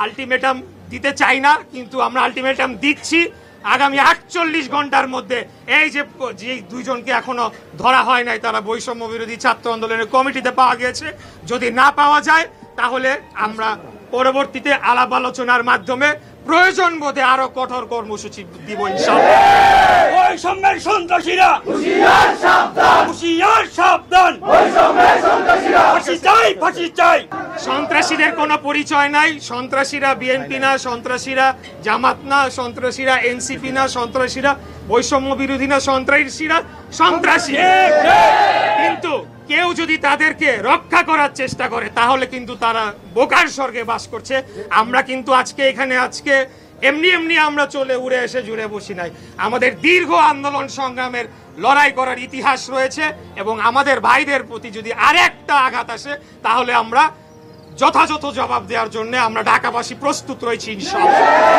Ultimatum দিতে চাই না, কিন্তু আমরা আলটিমেটাম দিচ্ছি আগামী 48 ঘন্টার মধ্যে এই যে দুইজনকে এখনো ধরা হয় নাই, তারা বৈষম্য বিরোধী ছাত্র আন্দোলনের কমিটিতে পাওয়া গেছে, যদি না পাওয়া যায় তাহলে আমরা পরবর্তীতে আলাপ আলোচনার মাধ্যমে প্রয়োজন বোধে আরো কঠোর কর্মসূচি দিব ইনশাআল্লাহ। বৈষম্যের সন্ত্রাসীরা হুঁশিয়ার সাবধান, হুঁশিয়ার সাবধান, বৈষম্যের সন্ত্রাসীরা ফাঁসি চাই, ফাঁসি চাই। সন্ত্রাসীদের কোনো পরিচয় নাই, সন্ত্রাসীরা বিএনপি না, সন্ত্রাসীরা জামাত না, সন্ত্রাসীরা এনসিপি না, সন্ত্রাসীরা বৈষম্য বিরোধী না, সন্ত্রাসীরা সন্ত্রাসী। কিন্তু কেউ যদি তাদেরকে রক্ষা করার চেষ্টা করে তাহলে কিন্তু তারা বোকার স্বর্গে বাস করছে। আমরা কিন্তু আজকে এমনি আমরা চলে উড়ে এসে জুড়ে বসি নাই। আমাদের দীর্ঘ আন্দোলন সংগ্রামের লড়াই করার ইতিহাস রয়েছে এবং আমাদের ভাইদের প্রতি যদি আরেকটা আঘাত আসে তাহলে আমরা যথাযথ জবাব দেওয়ার জন্য আমরা ঢাকাবাসী প্রস্তুত রয়েছি ইনশাআল্লাহ।